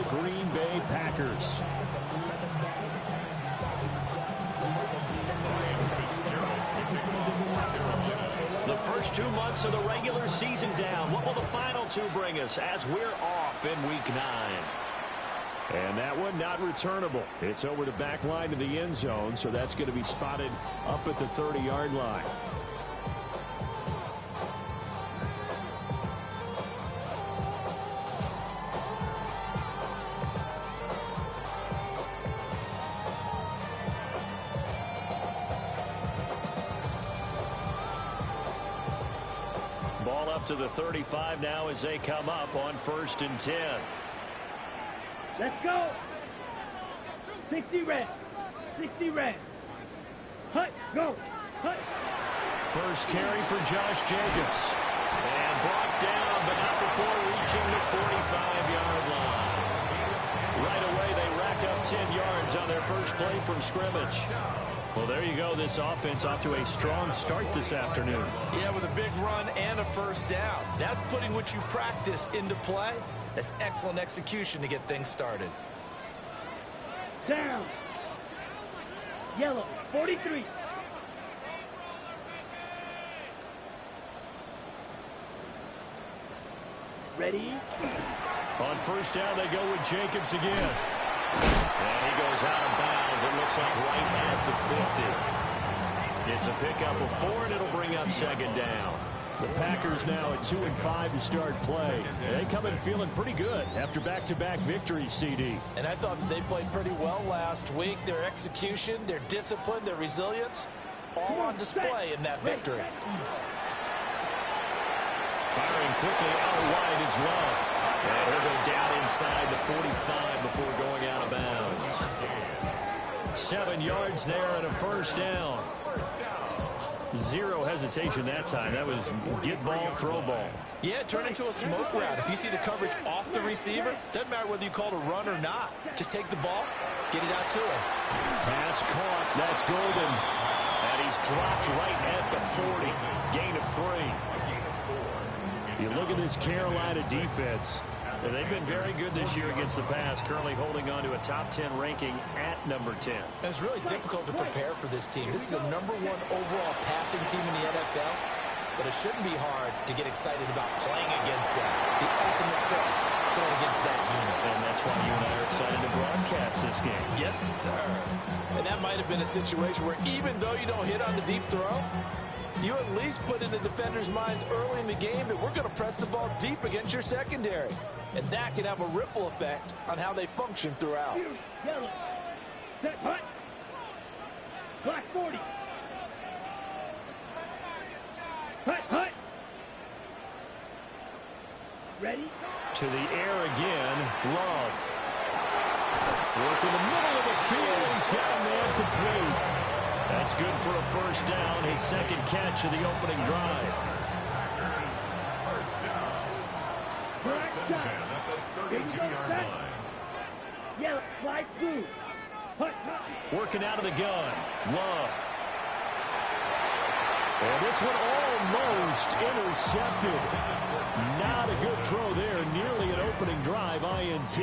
the Green Bay Packers. The first 2 months of the regular season down. What will the final two bring us as we're off in Week 9? And that one not returnable. It's over the back line of the end zone, so that's going to be spotted up at the 30-yard line. Ball up to the 35 now as they come up on 1st and 10. Let's go. 60 red. 60 red. Hut, go. Hut. First carry for Josh Jacobs. And brought down, but not before reaching the 45-yard line. Right away, they rack up 10 yards on their first play from scrimmage. Well, there you go. This offense off to a strong start this afternoon. Yeah, with a big run and a first down. That's putting what you practice into play. That's excellent execution to get things started. Down. Yellow, 43. Ready? On first down, they go with Jacobs again. And he goes out of bounds. It looks like right at the 50. It's a pickup of 4, and it'll bring up 2nd down. The Packers now at 2-5 to start play. They come in feeling pretty good after back-to-back victories, CD. And I thought they played pretty well last week. Their execution, their discipline, their resilience, all on display in that victory. Firing quickly out wide as well. And he'll go down inside the 45 before going out of bounds. 7 yards there and a first down. Zero hesitation that time. That was get ball, throw ball. Yeah, turn into a smoke route. If you see the coverage off the receiver, doesn't matter whether you call it a run or not. Just take the ball, get it out to him. Pass caught. That's Golden. And he's dropped right at the 40. Gain of 3. You look at this Carolina defense. And they've been very good this year against the pass, currently holding on to a top 10 ranking at number 10. And it's really difficult to prepare for this team. This is the #1 overall passing team in the NFL, but it shouldn't be hard to get excited about playing against them. The ultimate test going against that unit. And that's why you and I are excited to broadcast this game. Yes, sir. And that might have been a situation where even though you don't hit on the deep throw, you at least put in the defenders' minds early in the game that we're going to press the ball deep against your secondary. And that can have a ripple effect on how they function throughout. Yellow. Set, hut. Black 40. Hut, hut. Ready? To the air again, Love. Work in the middle of the field. He's got a man complete. That's good for a first down, his 2nd catch of the opening drive. First down at the 32-yard line. Yellow, light blue. Hut, hut. Working out of the gun, Love. And this one almost intercepted. Not a good throw there. Nearly an opening drive, INT.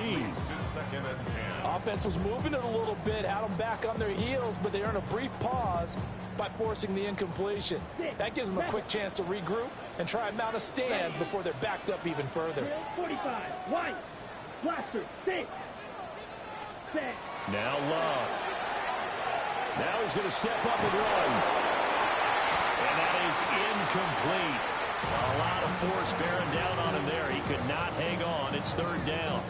Offense was moving it a little bit, had them back on their heels, but they earned a brief pause by forcing the incompletion. That gives them a quick chance to regroup and try and mount a stand before they're backed up even further. 45, white, blaster, 6, set. Now Love. Now he's going to step up and run. And that is incomplete. A lot of force bearing down on him there. He could not hang on. It's 3rd down.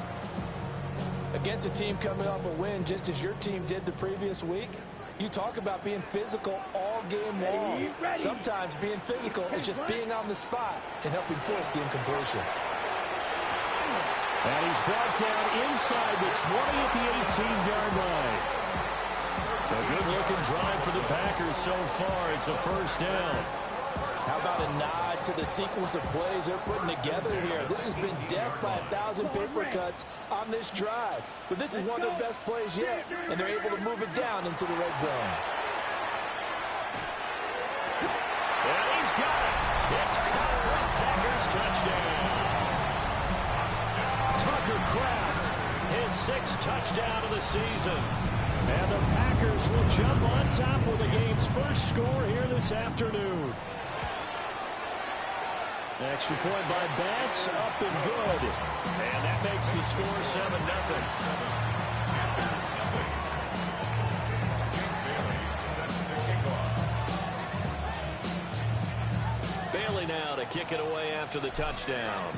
Against a team coming off a win just as your team did the previous week, you talk about being physical all game long. Sometimes being physical is just being on the spot and helping force the incompletion. And he's brought down inside the 20 at the 18-yard line. A good-looking drive for the Packers so far. It's a first down. How about a nod to the sequence of plays they're putting together here? This has been death by 1,000 paper cuts on this drive. But this is one of their best plays yet, and they're able to move it down into the red zone. And he's got it. It's caught for a Packers touchdown. Tucker Kraft, his 6th touchdown of the season. And the Packers will jump on top with the game's first score here this afternoon. Extra point by Bass, up and good. And that makes the score 7-0. Bailey now to kick it away after the touchdown.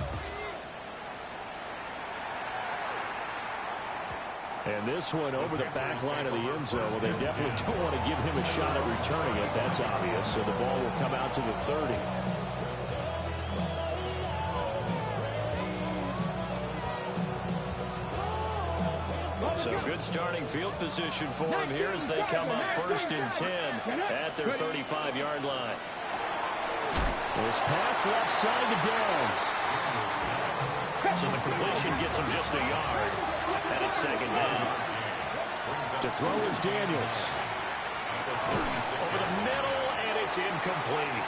And this one over the back line of the end zone. Well, they definitely don't want to give him a shot at returning it. That's obvious. So the ball will come out to the 30. So good starting field position for him here as they come up 1st and 10 at their 35-yard line. This pass left side to Downs. So the completion gets him just a yard. And it's 2nd down. To throw is Daniels. Over the middle, and it's incomplete.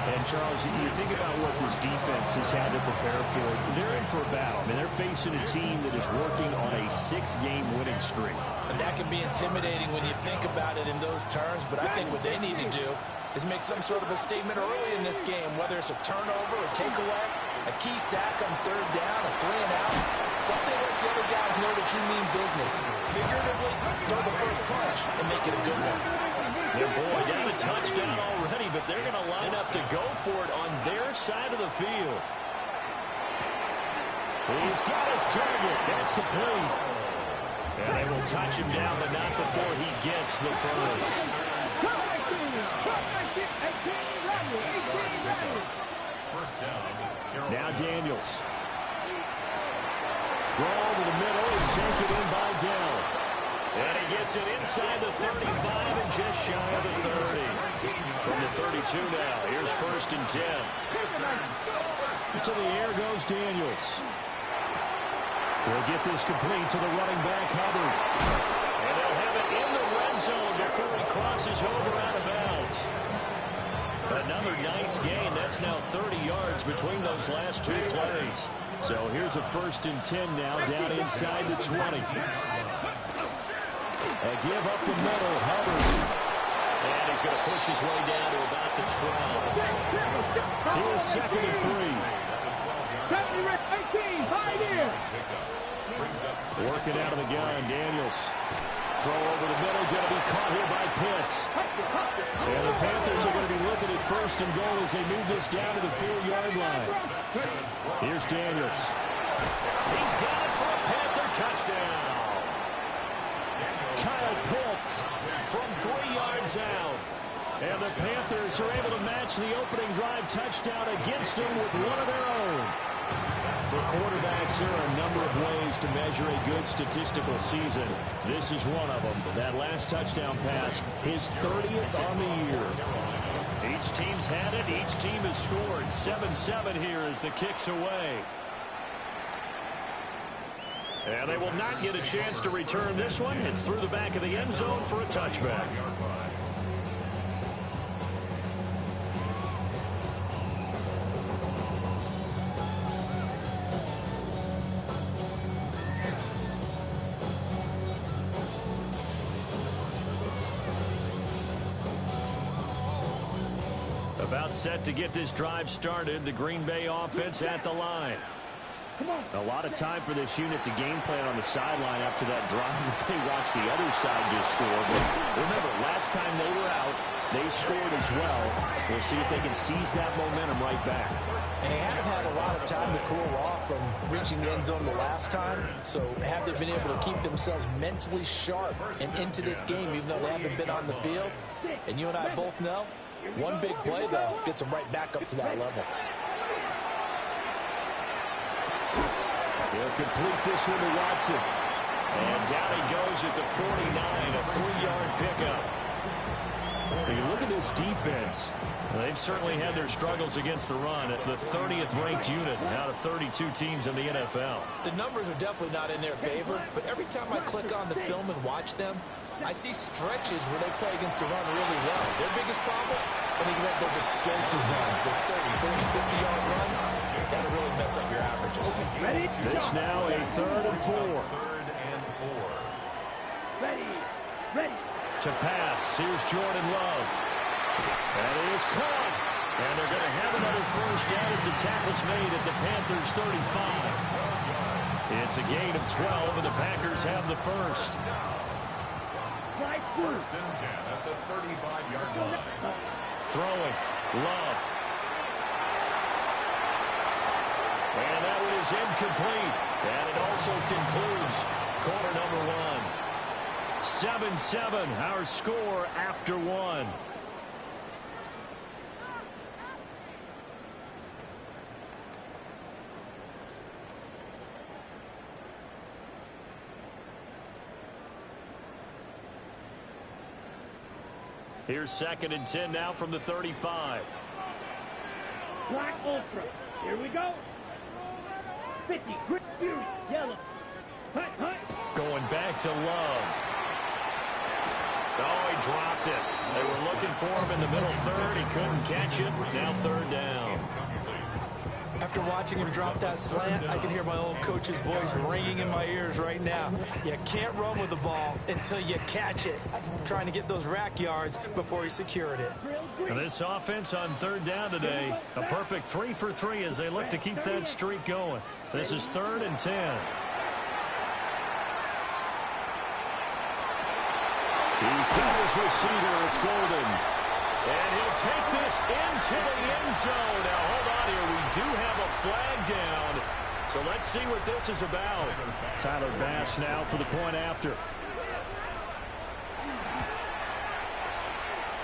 And, Charles, you think about what this defense has had to prepare for. They're in for a battle. I mean, they're facing a team that is working on a 6-game winning streak. And that can be intimidating when you think about it in those terms, but I think what they need to do is make some sort of a statement early in this game, whether it's a turnover, a takeaway, a key sack on 3rd down, a 3-and-out. Something lets the other guys know that you mean business. Figuratively, throw the first punch and make it a good one. Yeah, boy, got a touchdown already, but they're going to line up to go for it on their side of the field. He's got his target. That's complete. And they will touch him down, but not before he gets the first. Now Daniels. Throw over the middle is taken in by Dell. And he gets it inside the 35 and just shy of the 30. From the 32 now. Here's 1st and 10. To the air goes Daniels. He'll get this complete to the running back, Hubbard. And they'll have it in the red zone before he crosses over out of bounds. Another nice gain. That's now 30 yards between those last 2 plays. So here's a 1st and 10 now down inside the 20. A give up the middle, Hubbard. And he's going to push his way down to about the 12. Here's 2nd and 3. Working out of the gun, Daniels. Throw over the middle, going to be caught here by Pitts. And the Panthers are going to be looking at 1st and goal as they move this down to the 4-yard line. Here's Daniels. He's got it for a Panther touchdown. Kyle Pitts from 3 yards out. And the Panthers are able to match the opening drive touchdown against them with one of their own. For quarterbacks, there are a number of ways to measure a good statistical season. This is one of them. That last touchdown pass, his 30th on the year. Each team's had it. Each team has scored. 7-7 here as the kick's away. And they will not get a chance to return this one. It's through the back of the end zone for a touchback. About set to get this drive started. The Green Bay offense at the line. A lot of time for this unit to game plan on the sideline after that drive that they watched the other side just score. But remember, last time they were out, they scored as well. We'll see if they can seize that momentum right back. And they haven't had a lot of time to cool off from reaching the end zone the last time. So have they been able to keep themselves mentally sharp and into this game, even though they haven't been on the field? And you and I both know, one big play, though, gets them right back up to that level. He'll complete this one to Watson. And down he goes at the 49, a 3-yard pickup. When you look at this defense, they've certainly had their struggles against the run at the 30th ranked unit out of 32 teams in the NFL. The numbers are definitely not in their favor, but every time I click on the film and watch them, I see stretches where they play against the run really well. Their biggest problem, when they get those explosive runs, those 30, 40, 50-yard runs, That'll really mess up your averages. Ready? It's now a 3rd and 4. Ready. Ready. To pass. Here's Jordan Love. That is caught. And they're going to have another first down as the tackle's made at the Panthers 35. It's a gain of 12, and the Packers have the first. First and 10 at the 35-yard line. Throwing. Love. And that one is incomplete. And it also concludes quarter number 1. 7-7, our score after 1. Here's 2nd and 10 now from the 35. Black Ultra. Here we go. 50. Grit Fury. Yellow. Hut, hut. Going back to Love. Oh, he dropped it. They were looking for him in the middle third. He couldn't catch it. Now 3rd down. After watching him drop that slant, I can hear my old coach's voice ringing in my ears right now. You can't run with the ball until you catch it. Trying to get those rack yards before he secured it. And this offense on 3rd down today, a perfect 3 for 3 as they look to keep that streak going. This is 3rd and 10. He's got his receiver. It's Golden. And he'll take this into the end zone. Now, hold on here. We do have a flag down. So let's see what this is about. Tyler Bass now for the point after.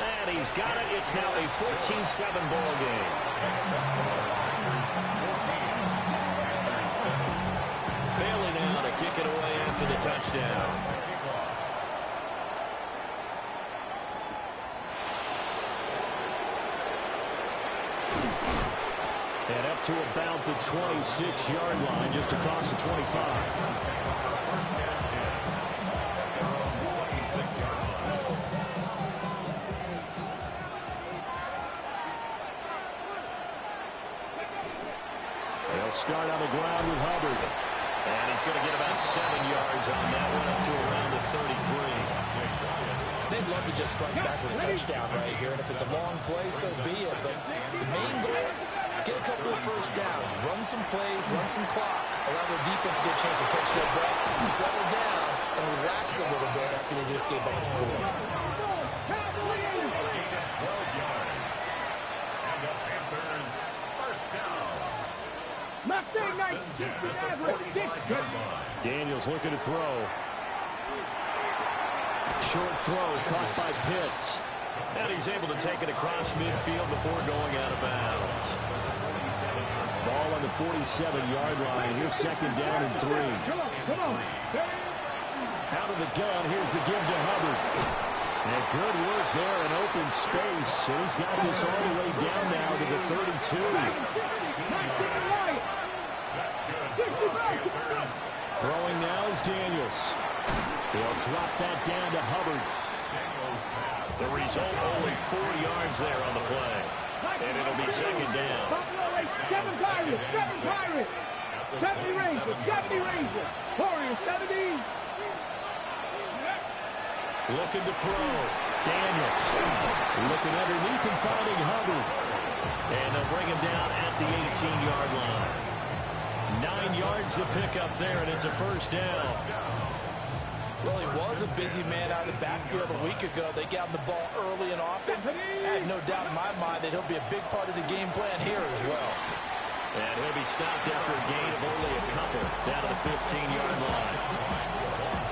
And he's got it. It's now a 14-7 ball game. Bailey now to kick it away after the touchdown. And up to about the 26-yard line, just across the 25. They'll start on the ground with Hubbard. And he's going to get about 7 yards on that one, up to around the 33. They'd love to just strike back with a touchdown right here, and if it's a long play, so be it. But the main goal, get a couple of first downs, run some plays, run some clock, allow their defense to get a chance to catch their breath, settle down, and relax a little bit after they just gave up a score. 12 yards. And the Panthers first down. Daniels looking to throw. Short throw caught by Pitts. And he's able to take it across midfield before going out of bounds. Ball on the 47-yard line. Here's 2nd down and 3. Out of the gun, here's the give to Hubbard. And good work there in open space. And he's got this all the way down now to the 32. Throwing now is Daniels. He'll drop that down to Hubbard. The result, only 4 yards there on the play. And it'll be 2nd down. 70 Rangers. Warriors 70. Looking to throw. Daniels. Looking underneath and finding Hubbard. And they'll bring him down at the 18-yard line. 9 yards to pick up there, and it's a first down. Well, he was a busy man out of the backfield a week ago. They got him the ball early and often. I have no doubt in my mind that he'll be a big part of the game plan here as well. And he'll be stopped after a gain of only a couple down to the 15-yard line.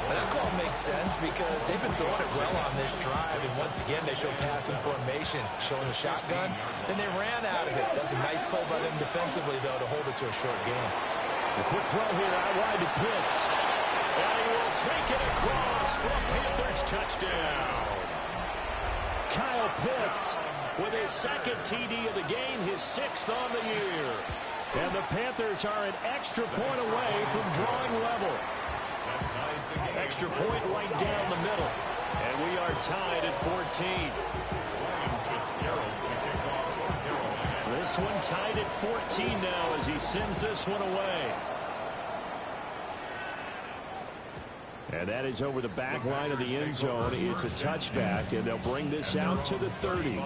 And that call makes sense because they've been throwing it well on this drive, and once again they show passing formation, showing a shotgun, and they ran out of it. That was a nice play by them defensively, though, to hold it to a short game. A quick throw here out wide to Pitts. And he will take it across for a Panthers touchdown. Kyle Pitts with his 2nd TD of the game, his 6th on the year. And the Panthers are an extra point away from drawing level. Extra point right down the middle. And we are tied at 14. This this one tied at 14 now as he sends this one away. And that is over the back line of the end zone. It's a touchback, and they'll bring this out to the 30.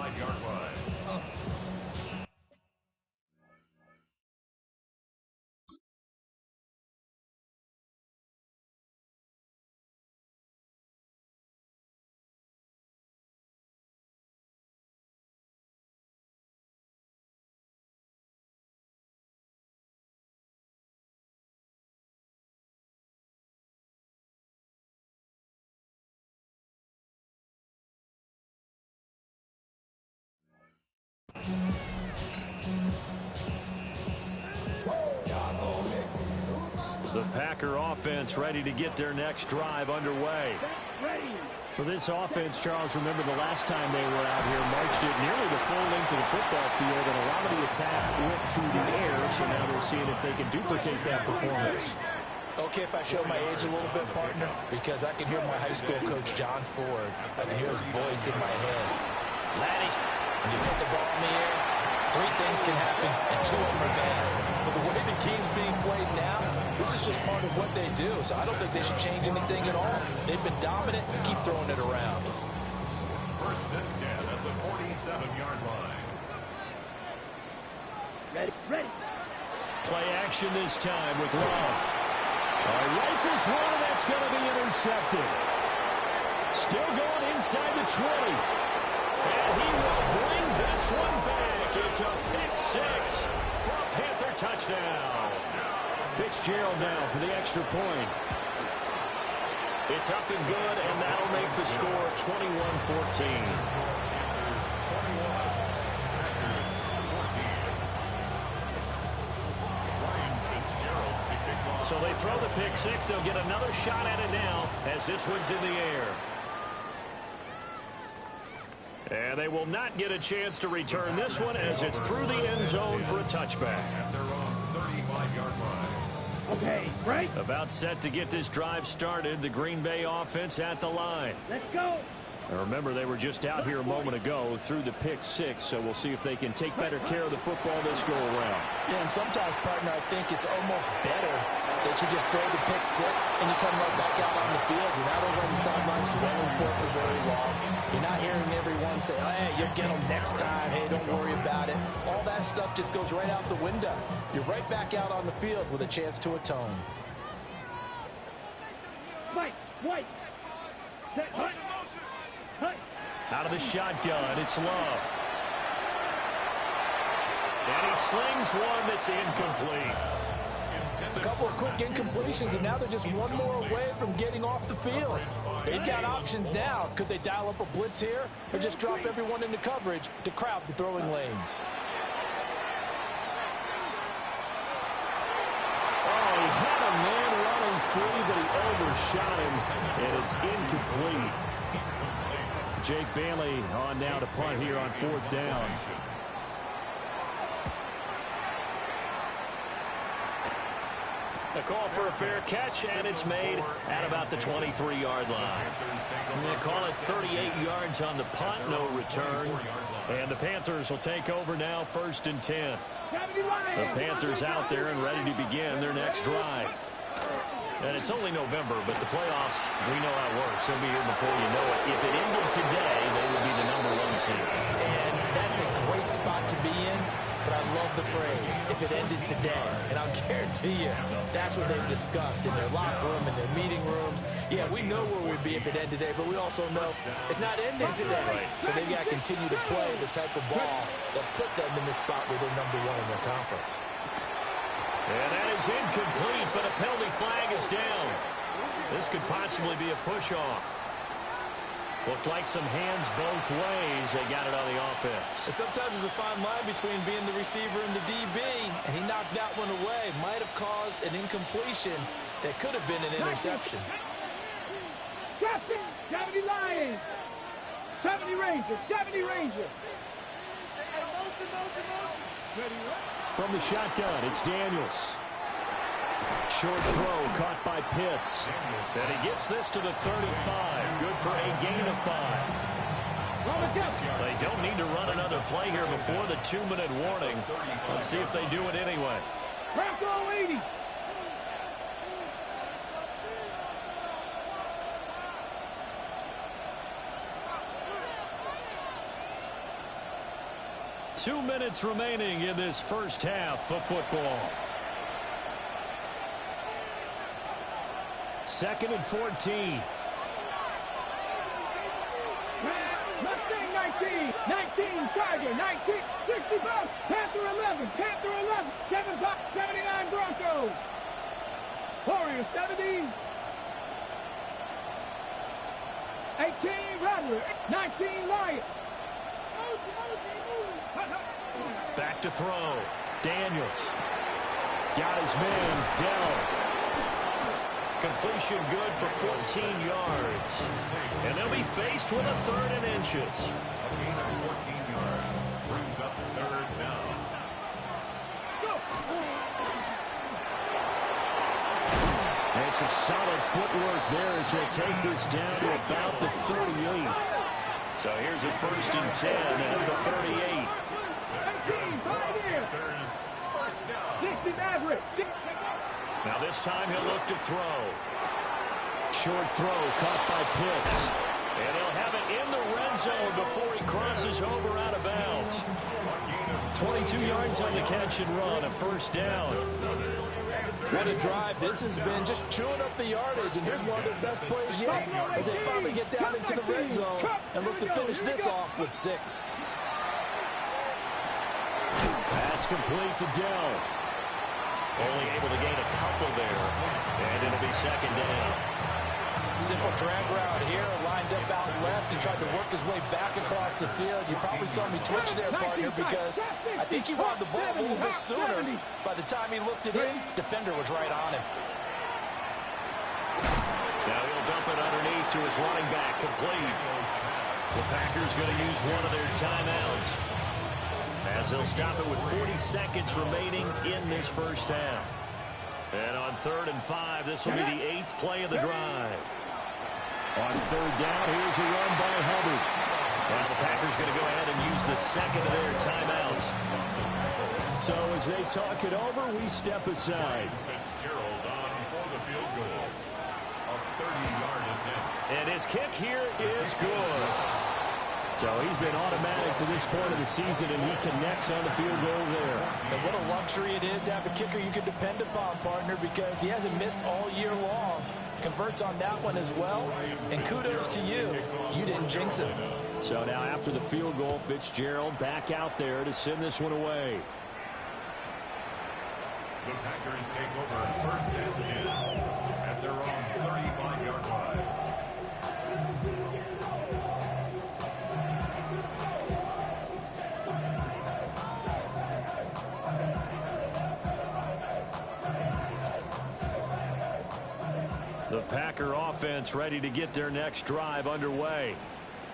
The Packer offense ready to get their next drive underway. For this offense, Charles, remember the last time they were out here, marched it nearly the full length of the football field, and a lot of the attack went through the air, so now they're seeing if they can duplicate that performance. Okay, if I show my age a little bit, partner, because I can hear my high school coach, John Ford. I can hear his voice in my head. Laddie, when you put the ball in the air, 3 things can happen, and 2 of them are bad. But the way the game's being played now, this is just part of what they do, so I don't think they should change anything at all. They've been dominant. Keep throwing it around. First and 10 at the 47-yard line. Ready. Play action this time with Love. Rifles one, and that's going to be intercepted. Still going inside the 20. And he will bring this one back. It's a pick 6 for a Panther touchdown. Fitzgerald now for the extra point. It's up and good, and that'll make the score 21-14. So they throw the pick 6. They'll get another shot at it now as this one's in the air. And they will not get a chance to return this one as it's through the end zone for a touchback. At their own 35-yard line. Okay, right. About set to get this drive started. The Green Bay offense at the line. Let's go. And remember, they were just out here a moment ago through the pick 6, so we'll see if they can take better care of the football this go around. Yeah, and sometimes, partner, I think it's almost better that you just throw the pick 6 and you come right back out on the field. You're not over on the sidelines dwelling for it for very long. You're not hearing everyone say, oh, hey, you'll get them next time. Hey, don't worry about it. All that stuff just goes right out the window. You're right back out on the field with a chance to atone. Mike, White. Hut. Out of the shotgun, it's Love. And he slings one that's incomplete. A couple of quick incompletions, and now they're just one more away from getting off the field. They've got options now. Could they dial up a blitz here or just drop everyone into coverage to crowd the throwing lanes? Oh, he had a man running free, but he overshot him, and it's incomplete. Jake Bailey on now to punt here on 4th down. A call for a fair catch, and it's made at about the 23-yard line. They call it 38 yards on the punt, no return. And the Panthers will take over now, 1st and 10. The Panthers out there and ready to begin their next drive. And it's only November, but the playoffs, we know how it works. They'll be here before you know it. If it ended today, they would be the #1 seed. And that's a great spot to be in, but I love the phrase, if it ended today. And I'll guarantee you, that's what they've discussed in their locker room, in their meeting rooms. Yeah, we know where we'd be if it ended today, but we also know it's not ending today. So they've got to continue to play the type of ball that put them in the spot where they're #1 in their conference. And that is incomplete, but a penalty flag is down. This could possibly be a push-off. Looked like some hands both ways. They got it on the offense. And sometimes there's a fine line between being the receiver and the DB, and he knocked that one away. Might have caused an incompletion that could have been an interception. Drop it. 70 Lions. 70 Rangers. 70 Rangers. From the shotgun, it's Daniels. Short throw caught by Pitts. And he gets this to the 35. Good for a gain of 5. They don't need to run another play here before the 2-minute warning. Let's see if they do it anyway. Bronco 80. Two minutes remaining in this first half of football. 2nd and 14. Mustang 19, 19, Tiger 19, 65, Panther 11, 79 Broncos. Warriors 70, 18 Rattler, 19 Lions. Back to throw. Daniels. Got his man, Dell. Completion good for 14 yards. And they'll be faced with a 3rd and inches. A gain of 14 yards brings up 3rd down. And some solid footwork there as they take this down to about the 38. So here's a 1st and 10 at the 38. First down. 60 Maverick. Now this time he'll look to throw. Short throw caught by Pitts. And he'll have it in the red zone before he crosses over out of bounds. 22 yards on the catch and run, a 1st down. What a drive. This has been just chewing up the yardage, and here's one of their best plays yet as they finally get down into the red zone and look to finish this off with 6. Pass complete to Dell. Only able to gain a couple there, and it'll be 2nd down. Simple drag route here, lined up out left and tried to work his way back across the field. You probably saw me twitch there, partner, because I think he wanted the ball a little bit sooner. By the time he looked it in, defender was right on him. Now he'll dump it underneath to his running back, complete. The Packers going to use one of their timeouts, as they'll stop it with 40 seconds remaining in this first half. And on 3rd and 5, this will be the 8th play of the drive. On 3rd down, here's a run by Hubbard. Now the Packers going to go ahead and use the 2nd of their timeouts. So as they talk it over, we step aside. Fitzgerald on for the field goal. A 30-yard attempt. And his kick here is good. So he's been automatic to this point of the season, and he connects on the field goal there. And what a luxury it is to have a kicker you can depend upon, partner, because he hasn't missed all year long. Converts on that one as well, and kudos to you. You didn't jinx him. So now after the field goal, Fitzgerald back out there to send this one away. The Packers take over 1st and 10 at their own 35-yard line. The Packer offense ready to get their next drive underway.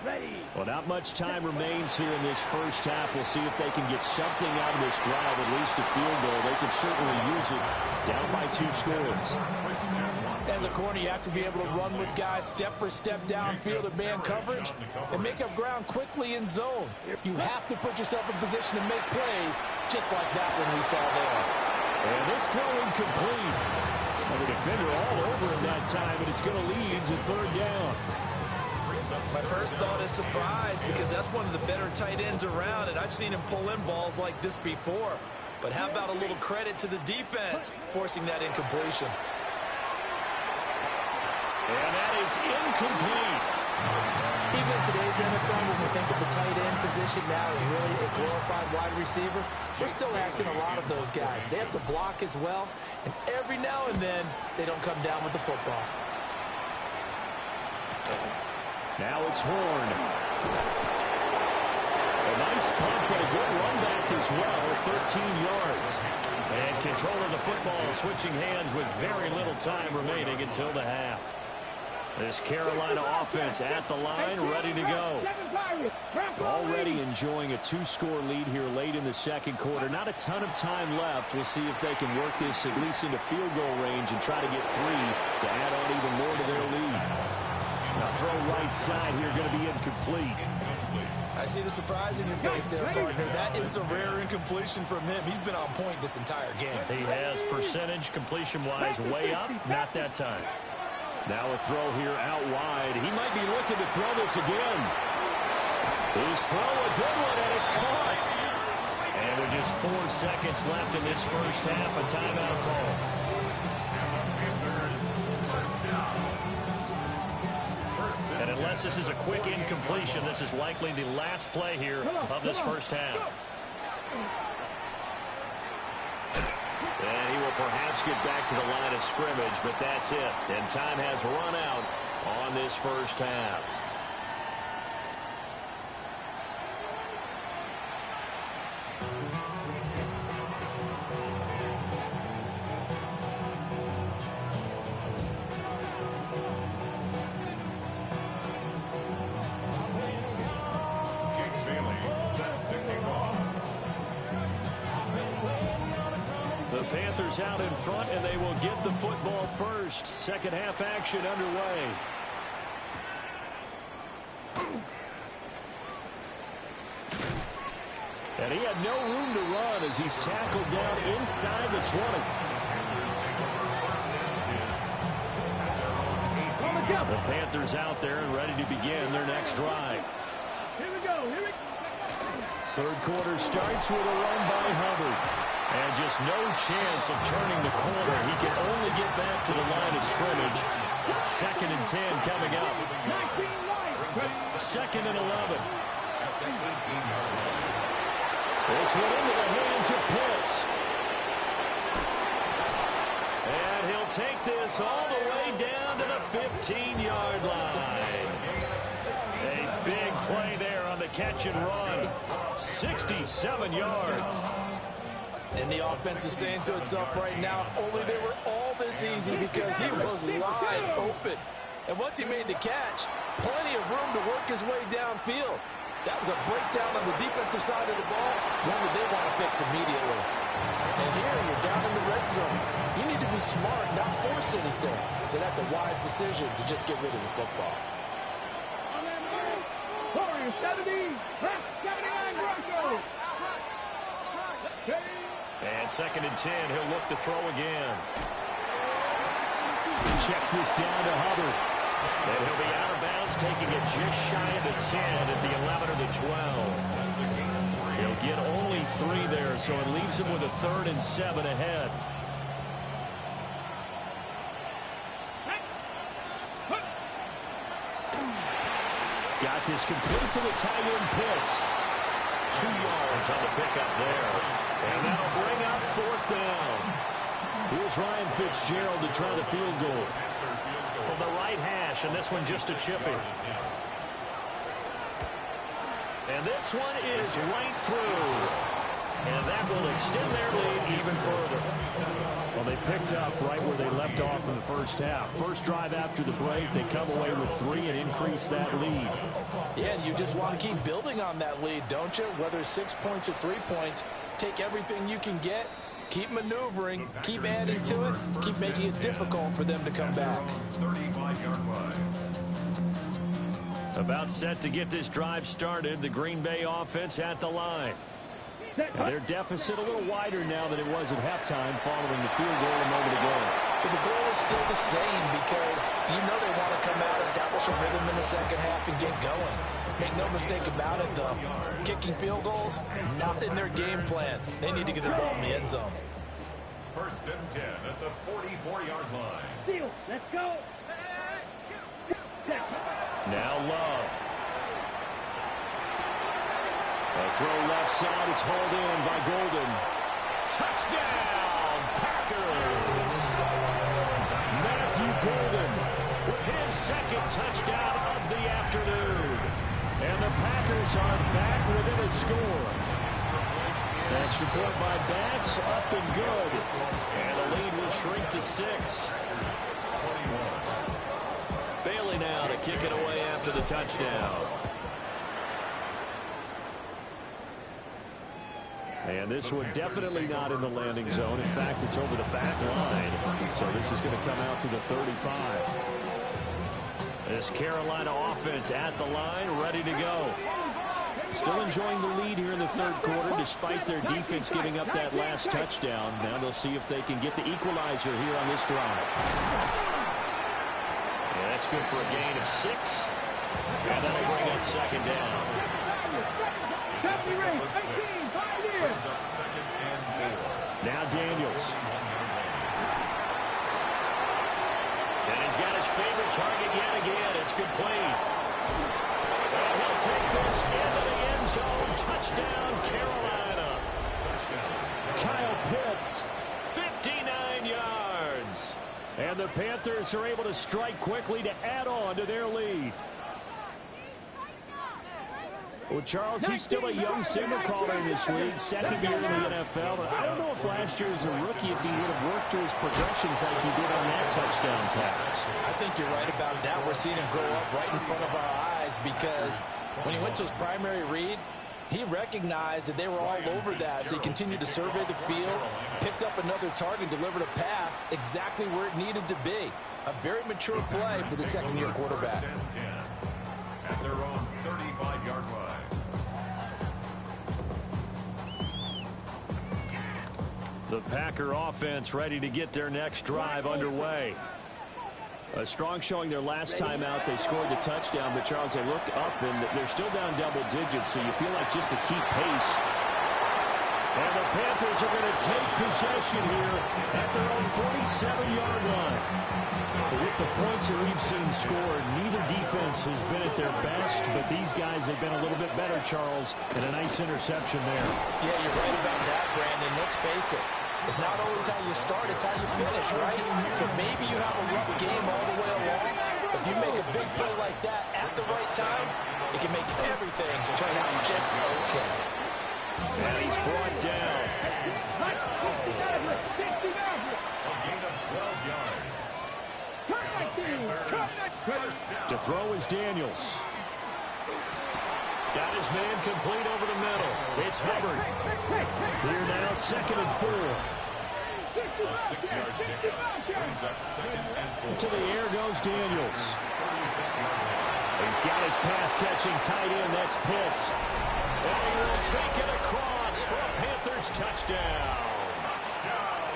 Ready. Well, not much time remains here in this first half. We'll see if they can get something out of this drive, at least a field goal. They can certainly use it down by 2 scores. As a corner, you have to be able to run with guys step for step downfield in man coverage and make up ground quickly in zone. You have to put yourself in position to make plays, just like that one we saw there. And this throw incomplete. And the defender all over him that time, and it's going to lead to 3rd down. My first thought is surprise, because that's one of the better tight ends around, and I've seen him pull in balls like this before. But how about a little credit to the defense forcing that incompletion? And that is incomplete. Even in today's NFL, when we think of the tight end position now as really a glorified wide receiver, we're still asking a lot of those guys. They have to block as well, and every now and then, they don't come down with the football. Now it's Horn. A nice pump, but a good run back as well, 13 yards. And control of the football switching hands with very little time remaining until the half. This Carolina offense at the line, ready to go. Already enjoying a 2-score lead here late in the 2nd quarter. Not a ton of time left. We'll see if they can work this at least into field goal range and try to get 3 to add on even more to their lead. Now throw right side here, going to be incomplete. incomplete. I see the surprise in your face there, partner. That is a rare incompletion from him. He's been on point this entire game. He has percentage completion-wise way up. Not that time. Now a throw here out wide. He might be looking to throw this again. His throw, a good one, and it's caught. And with just 4 seconds left in this first half, a timeout call. And unless this is a quick incompletion, this is likely the last play here of this first half. And he will perhaps get back to the line of scrimmage, but that's it. And time has run out on this first half. Panthers out in front, and they will get the football first. Second half action underway. And he had no room to run as he's tackled down inside the 20. The Panthers out there and ready to begin their next drive. Here we go. Here we go. Third quarter starts with a run by Hubbard. And just no chance of turning the corner. He can only get back to the line of scrimmage. 2nd and 10 coming up. 2nd and 11. This one into the hands of Pitts. And he'll take this all the way down to the 15-yard line. A big play there on the catch and run. 67 yards. And the offense is saying to itself right now, only they were all this easy because he was wide open. And once he made the catch, plenty of room to work his way downfield. That was a breakdown on the defensive side of the ball, one that they want to fix immediately. And here you're down in the red zone. You need to be smart, not force anything. So that's a wise decision to just get rid of the football. Warrior 70, left 79 Broncos. And 2nd and 10, he'll look to throw again. Checks this down to Hubbard. And he'll be out of bounds, taking it just shy of the 10 at the 11 or the 12. He'll get only 3 there, so it leaves him with a 3rd and 7 ahead. Got this complete to the tight end Pitts. 2 yards on the pickup there. And that'll bring up 4th down. Here's Ryan Fitzgerald to try the field goal. From the right hash, and this one just a chippy. And this one is right through. And that will extend their lead even further. Well, they picked up right where they left off in the first half. First drive after the break, they come away with 3 and increase that lead. Yeah, and you just want to keep building on that lead, don't you? Whether 6 points or 3 points, take everything you can get, keep maneuvering, keep adding to it, keep making it difficult for them to come back. 35-yard line. About set to get this drive started, the Green Bay offense at the line. And their deficit a little wider now than it was at halftime following the field goal a moment ago. But the goal is still the same because you know they want to come out, establish a rhythm in the second half, and get going. Make no mistake about it, though. Kicking field goals, not in their game plan. They need to get the ball in the end zone. 1st and 10 at the 44-yard line. Steal. Let's go. Now Love. A throw left side. It's hauled in by Golden. Touchdown, Packers. Matthew Golden with his 2nd touchdown of the afternoon. And the Packers are back within a score. Extra point by Bass, up and good. And the lead will shrink to 6. Bailey now to kick it away after the touchdown. And this one definitely not in the landing zone. In fact, it's over the back line. So this is going to come out to the 35. This Carolina offense at the line, ready to go. Still enjoying the lead here in the third quarter, despite their defense giving up that last touchdown. Now they'll see if they can get the equalizer here on this drive. Yeah, that's good for a gain of 6. And that'll bring up second down. Now Daniels. And he's got his favorite target yet again. It's complete. And he'll take this into the end zone. Touchdown, Carolina. Kyle Pitts, 59 yards. And the Panthers are able to strike quickly to add on to their lead. Well, Charles, he's still a young signal caller in this league, second year in the NFL. But I don't know if last year as a rookie, if he would have worked through his progressions like he did on that touchdown pass. I think you're right about that. We're seeing him grow up right in front of our eyes because when he went to his primary read, he recognized that they were all over that. So he continued to survey the field, picked up another target, delivered a pass exactly where it needed to be. A very mature play for the second-year quarterback. At their own 35-yard line. The Packer offense ready to get their next drive underway. A strong showing their last time out. They scored the touchdown, but Charles, they look up and they're still down double digits, so you feel like just to keep pace. And the Panthers are going to take possession here at their own 47-yard line. With the points that we've seen scored, neither defense has been at their best, but these guys have been a little bit better, Charles, and a nice interception there. Yeah, you're right about that, Brandon. Let's face it. It's not always how you start, it's how you finish, right? So maybe you have a rough game all the way along. If you make a big play like that at the right time, it can make everything turn out just okay. And he's brought down. A gain of 12 yards. To throw is Daniels. Got his man complete over the middle. It's Hubbard. Here now, 2nd and 4. A 6-yard pickup brings up 2nd and 4. To the air goes Daniels. 36-yard line. He's got his pass-catching tight end. That's Pitts. And he will take it across for a Panthers touchdown.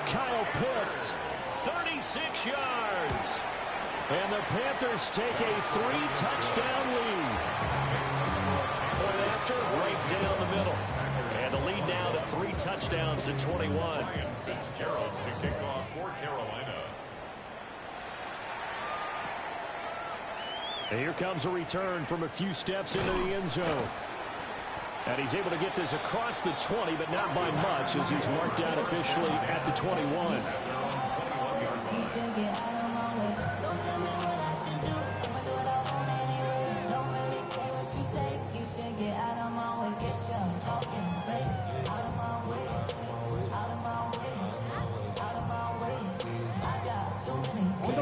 Kyle Pitts, 36 yards. And the Panthers take a 3-touchdown lead. Point after, right down the middle. And the lead now to 3 touchdowns at 21. Fitzgerald to kick off for Carolina. And here comes a return from a few steps into the end zone. And he's able to get this across the 20, but not by much, as he's marked down officially at the 21.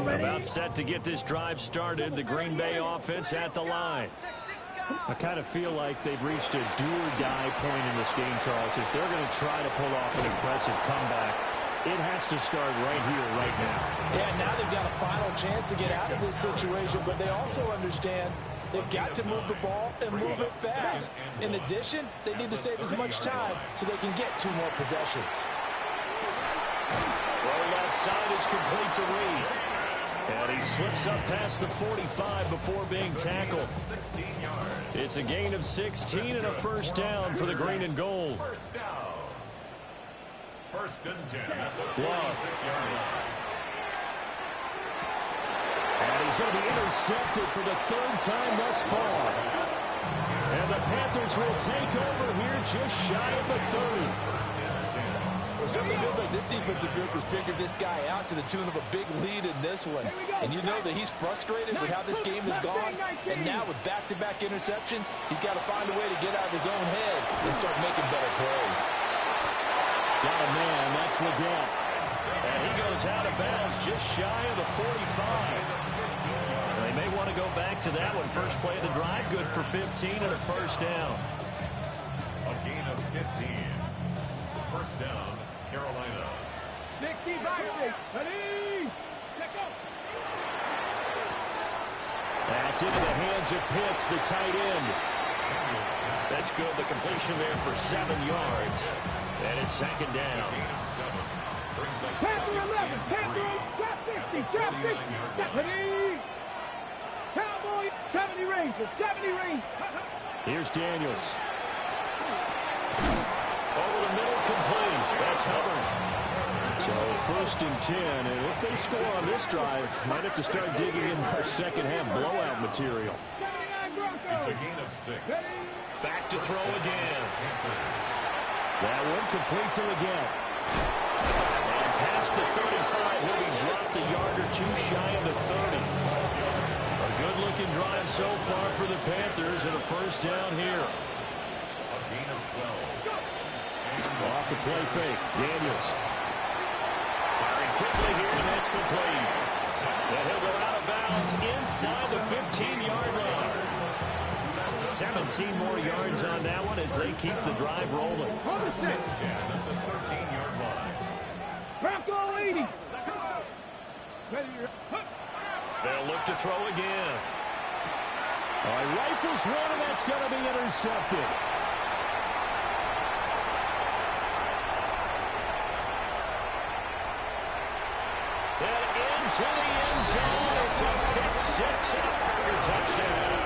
About set to get this drive started. The Green Bay offense at the line. I kind of feel like they've reached a do-or-die point in this game, Charles. If they're going to try to pull off an impressive comeback, it has to start right here, right now. Yeah, now they've got a final chance to get out of this situation, but they also understand they've got to move the ball and move it fast. In addition, they need to save as much time so they can get 2 more possessions. Throw left side is complete to Reed. And he slips up past the 45 before being tackled. It's a gain of 16 and a first down for the green and gold. First down. 1st and 10 at the 46-yard line. And he's going to be intercepted for the 3rd time thus far. And the Panthers will take over here just shy of the 30. Well, certainly feels like this defensive group has figured this guy out to the tune of a big lead in this one. And you know that he's frustrated with how this game has gone. And now with back-to-back interceptions, he's got to find a way to get out of his own head and start making better plays. Got a man, that's Leggett. And he goes out of bounds just shy of the 45. They may want to go back to that one. First play of the drive, good for 15 and a first down. A gain of 15. First down, Carolina. 65, ready, go. That's into the hands of Pitts, the tight end. That's good. The completion there for 7 yards. And it's second down. Panther 11, Panther 11, 50, 70. Cowboy, 70 Rangers, 70 Rangers. Here's Daniels. Over the middle, complete. That's Hubbard. So first and 10, and if they score on this drive, might have to start digging in our second half blowout material. It's a gain of 6. Back to throw again. That one completes him again. And past the 35, he'll be dropped a yard or two shy of the 30. A good-looking drive so far for the Panthers, and a first down here. A gain of 12. Off the play fake, Daniels. Firing quickly here, and that's complete. And he'll go out of bounds inside the 15-yard line. 17 more yards on that one as they keep the drive rolling. On the 6. 10 at the 13-yard line. Bronco 80. They'll look to throw again. All right, rifles one, and that's going to be intercepted. And into the end zone. It's a pick 6 and a Packer touchdown.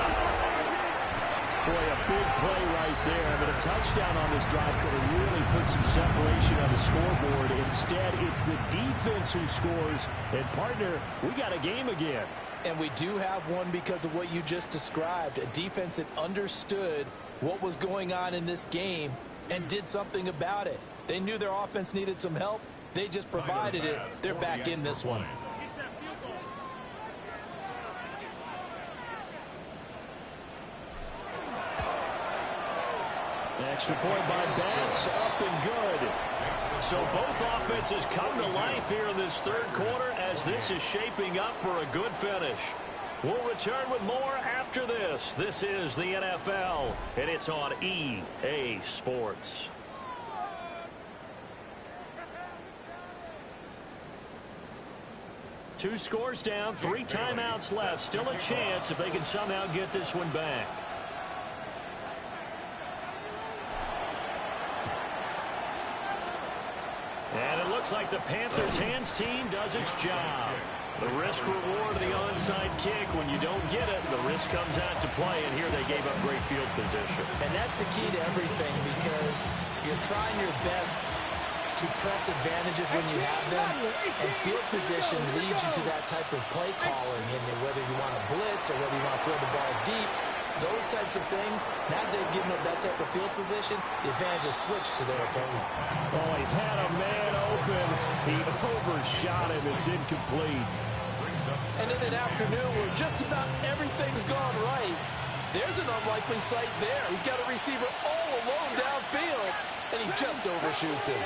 Boy, a big play right there. I mean, a touchdown on this drive could have really put some separation on the scoreboard. Instead, it's the defense who scores. And, partner, we got a game again. And we do have one because of what you just described. A defense that understood what was going on in this game and did something about it. They knew their offense needed some help. They just provided it. They're back in this one. Extra point by Bass, up and good. So both offenses come to life here in this third quarter as this is shaping up for a good finish. We'll return with more after this. This is the NFL, and it's on EA Sports. Two scores down, 3 timeouts left. Still a chance if they can somehow get this one back. And it looks like the Panthers hands team does its job. The risk reward of the onside kick. When you don't get it, the risk comes out to play, and here they gave up great field position. And that's the key to everything, because you're trying your best to press advantages when you have them, and field position leads you to that type of play calling, and whether you want to blitz or whether you want to throw the ball deep, those types of things. Now they've given up that type of field position, the advantage is switched to their opponent. Oh, he had a man open. He overshot him. It's incomplete. And in an afternoon where just about everything's gone right, there's an unlikely sight there. He's got a receiver all alone downfield, and he just overshoots him.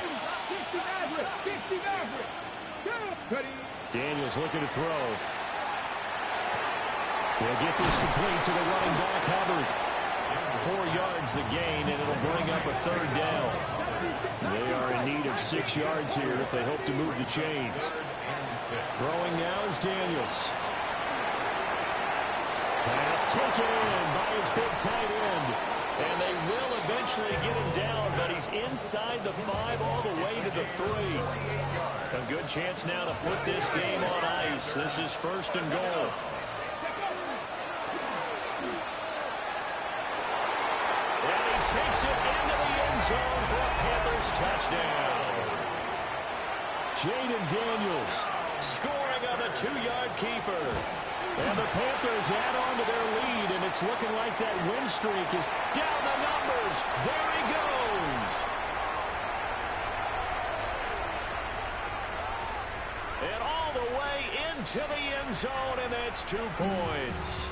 Daniels looking to throw. He'll get this complete to the running back, Hubbard. 4 yards the gain, and it'll bring up a third down. They are in need of 6 yards here if they hope to move the chains. Throwing now is Daniels. Pass taken in by his big tight end. And they will eventually get him down, but he's inside the 5 all the way to the 3. A good chance now to put this game on ice. This is first and goal. And he takes it into the end zone for a Panthers touchdown. Jaden Daniels scoring on the 2-yard keeper. And the Panthers add on to their lead, and it's looking like that win streak is down the numbers. There he goes. And all the way into the end zone, and that's 2 points.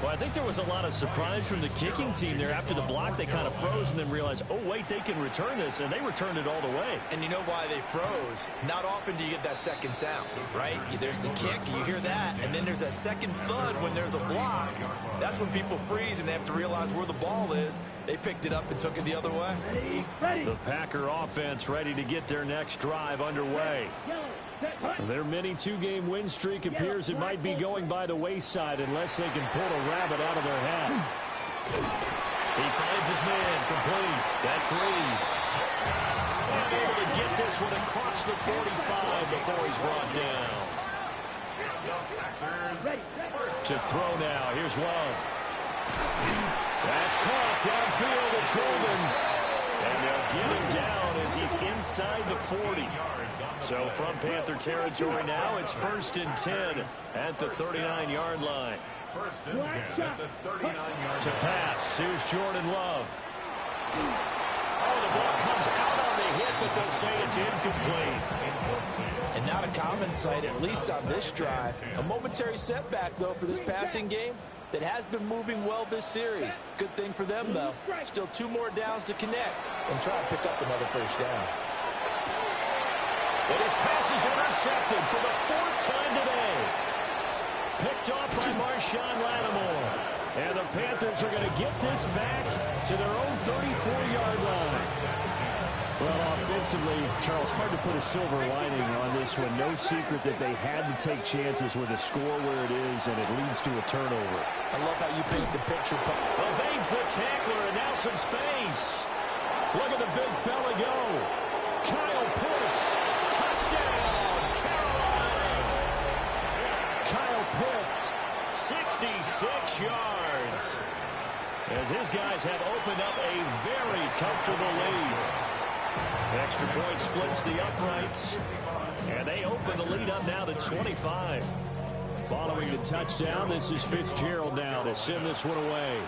Well, I think there was a lot of surprise from the kicking team there. After the block, they kind of froze and then realized, oh, wait, they can return this, and they returned it all the way. And you know why they froze? Not often do you get that second sound, right? There's the kick, you hear that, and then there's that second thud when there's a block. That's when people freeze and they have to realize where the ball is. They picked it up and took it the other way. The Packer offense ready to get their next drive underway. Their mini two-game win streak appears it might be going by the wayside unless they can pull a rabbit out of their hat. He finds his man, complete. That's Reed. And able to get this one across the 45 before he's brought down. To throw now. Here's Love. That's caught downfield. It's Golden. And they'll get him down as he's inside the 40. So from Panther territory now, it's 1st and 10 at the 39-yard line. 1st and 10 at the 39-yard to pass. Here's Jordan Love. Oh, the ball comes out on the hit, but they'll say it's incomplete. And not a common sight, at least on this drive. A momentary setback, though, for this passing game that has been moving well this series. Good thing for them, though. Still 2 more downs to connect and try to pick up another first down. And his pass is intercepted for the 4th time today. Picked off by Marshawn Lattimore. And the Panthers are going to get this back to their own 34-yard line. Well, offensively, Charles, hard to put a silver lining on this one. No secret that they had to take chances with a score where it is, and it leads to a turnover. I love how you paint the picture. Evades the tackler, and now some space. Look at the big fella go. Kyle Pitts. Touchdown, Carolina. Kyle Pitts, 66 yards. As his guys have opened up a very comfortable lead. Extra point splits the uprights. And they open the lead up now to 25. Following the touchdown, this is Fitzgerald now to send this one away.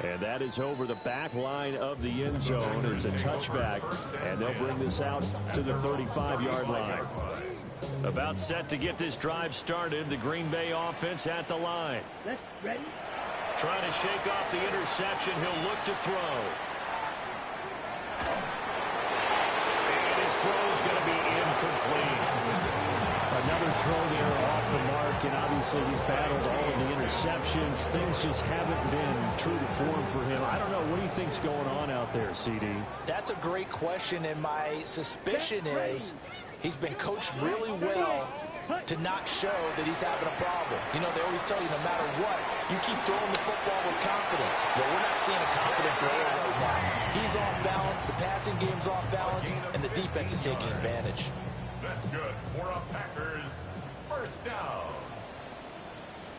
And that is over the back line of the end zone. It's a touchback, and they'll bring this out to the 35-yard line. About set to get this drive started, the Green Bay offense at the line. Ready? Trying to shake off the interception. He'll look to throw. And his throw is going to be incomplete. Another throw there off the mark, and obviously he's battled all of the interceptions. Things just haven't been true to form for him. I don't know. What do you think's going on out there, CD? That's a great question, and my suspicion is he's been coached really well to not show that he's having a problem. You know, they always tell you no matter what, you keep throwing the football with confidence. Well, we're not seeing a confident thrower right now. He's off balance, the passing game's off balance, and the defense is taking advantage. That's good for a Packers first down.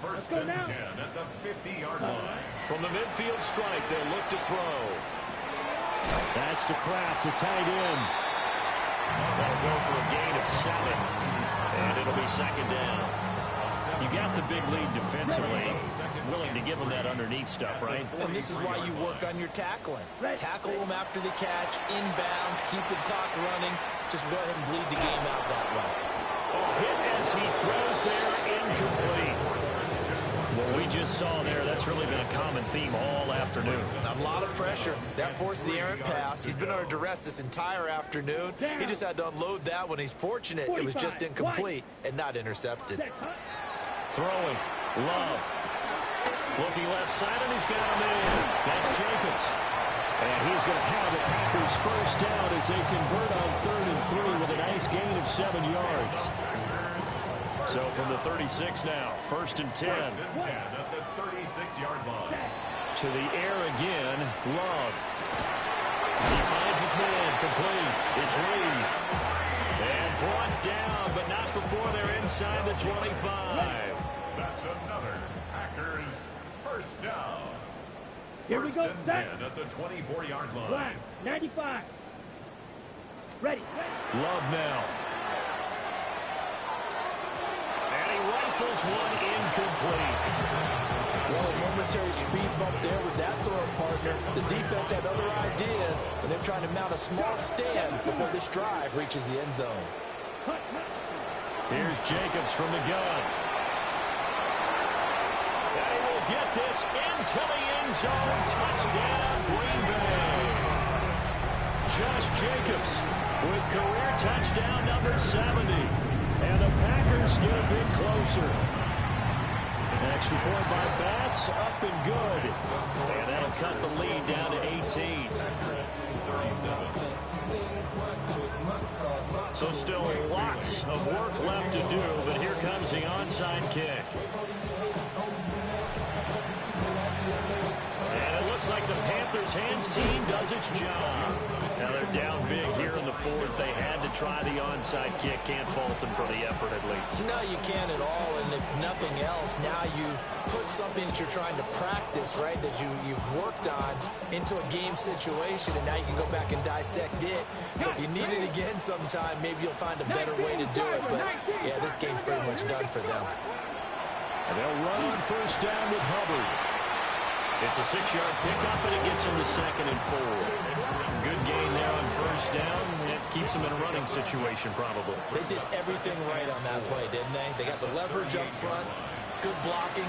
1st and 10 at the 50-yard line. From the midfield strike, they'll look to throw. That's to Kraft, the tight end. That'll go for a gain of 7. And it'll be 2nd down. You got the big lead defensively. Willing to give them that underneath stuff, right? And this is why you work on your tackling. Tackle them after the catch, inbounds, keep the clock running. Just go ahead and bleed the game out that way. Hit as he throws there, incomplete. What we just saw there, that's really been a common theme all afternoon. A lot of pressure. That forced the errant pass. He's been under duress this entire afternoon. He just had to unload that one. He's fortunate it was just incomplete and not intercepted. Throwing. Love. Looking left side, and he's got him in. That's Jacobs. And he's going to have the Packers first down as they convert on 3rd and 3 with a nice gain of 7 yards. So from the 36 now, 1st and 10. 1st and 10 at the 36-yard line. To the air again, Love. He finds his man, complete. It's Reed. And brought down, but not before they're inside the 25. That's another Packers first down. Here we go, 1st and 10 at the 24-yard line. 95. Ready. Love now. And he rifles one incomplete. Well, a momentary speed bump there with that throw partner. The defense had other ideas, and they're trying to mount a small stand before this drive reaches the end zone. Here's Jacobs from the gun. And he will get this into the end zone. Touchdown, Green Bay. Josh Jacobs with career touchdown number 70. And the Packers get a bit closer. Extra point by Bass, up and good. And that'll cut the lead down to 18. So still lots of work left to do, but here comes the onside kick. And it looks like the Panthers hands team does its job. Now they're down big here in the fourth. They had to try the onside kick. Can't fault them for the effort at least. No, you can't at all. And if nothing else, now you've put something that you're trying to practice, right, that you've worked on into a game situation, and now you can go back and dissect it. So if you need it again sometime, maybe you'll find a better way to do it. But, yeah, this game's pretty much done for them. And they'll run on first down with Hubbard. It's a 6-yard pickup, and it gets him to 2nd and 4. Good gain there on first down. It keeps them in a running situation, probably. They did everything right on that play, didn't they? They got the leverage up front, good blocking,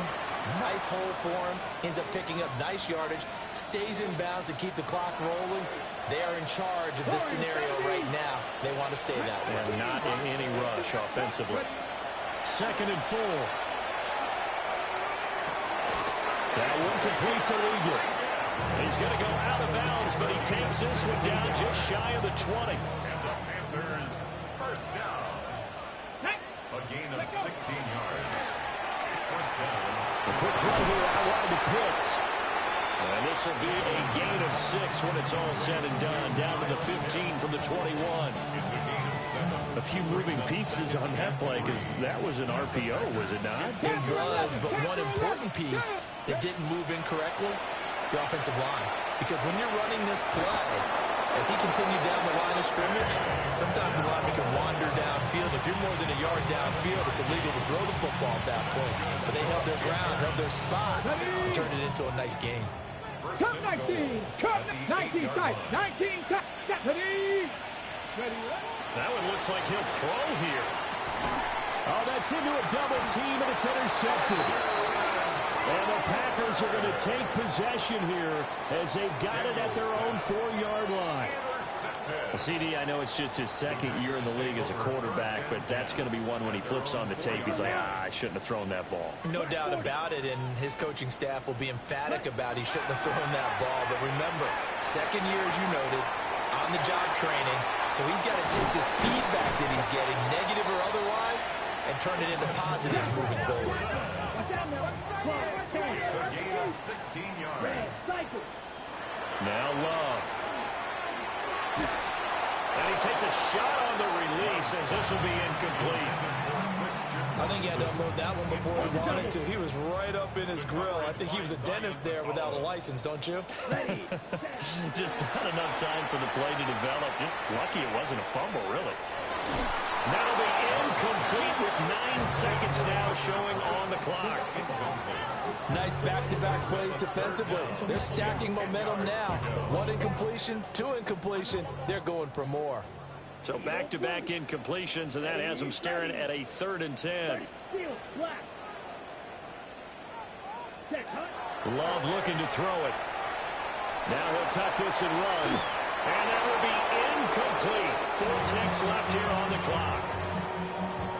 nice hole for him, ends up picking up nice yardage, stays in bounds to keep the clock rolling. They are in charge of this scenario right now. They want to stay that way. And not in any rush offensively. 2nd and 4. That one complete to Liga. He's going to go out of bounds, but he takes this one down just shy of the 20. And the Panthers first down. A gain of 16 yards. First down. A quick throw here out wide to Pitts. And this will be a gain of 6 when it's all said and done. Down to the 15 from the 21. It's a gain of 7. A few moving pieces on that play because that was an RPO, was it not? It was, but one important piece that didn't move incorrectly, the offensive line. Because when you're running this play, as he continued down the line of scrimmage, sometimes the lineman can wander downfield. If you're more than a yard downfield, it's illegal to throw the football at that point. But they held their ground, held their spot, and turned it into a nice game. Cut 19, cut 19 tight, 19 cut, deputies. That one looks like he'll throw here. Oh, that's into a double team, and it's intercepted. And the Packers are going to take possession here as they've got it at their own 4-yard line. Well, CD, I know it's just his 2nd year in the league as a quarterback, but that's going to be one when he flips on the tape. He's like, I shouldn't have thrown that ball. No doubt about it, and his coaching staff will be emphatic about he shouldn't have thrown that ball. But remember, 2nd year, as you noted, on-the-job training, so he's got to take this feedback that he's getting, negative or otherwise, and turn it into positives moving forward. It's a gain of 16 yards. Now Love. And he takes a shot on the release as this will be incomplete. I think he had to unload that one before he wanted to. He was right up in his grill. I think he was a dentist there without a license, don't you? Just not enough time for the play to develop. Just lucky it wasn't a fumble, really. That'll be incomplete with 9 seconds now showing on the clock. Nice back-to-back plays defensively. They're stacking momentum now. 1 incompletion, 2 incompletion. They're going for more. So back-to-back incompletions, and that has them staring at a 3rd and 10. Love looking to throw it. Now he'll tuck this and run. And that will be incomplete. 4 ticks left here on the clock.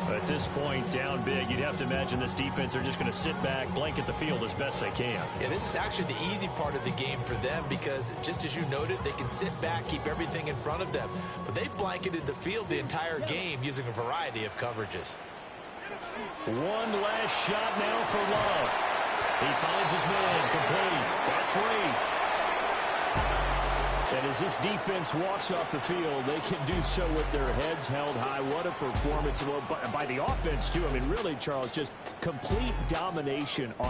At this point, down big, you'd have to imagine this defense are just going to sit back, blanket the field as best they can. Yeah, this is actually the easy part of the game for them because, just as you noted, they can sit back, keep everything in front of them. But they blanketed the field the entire game using a variety of coverages. One last shot now for Love. He finds his man, complete. That's Reed. And as this defense walks off the field, they can do so with their heads held high. What a performance by the offense, too. I mean, really, Charles, just complete domination on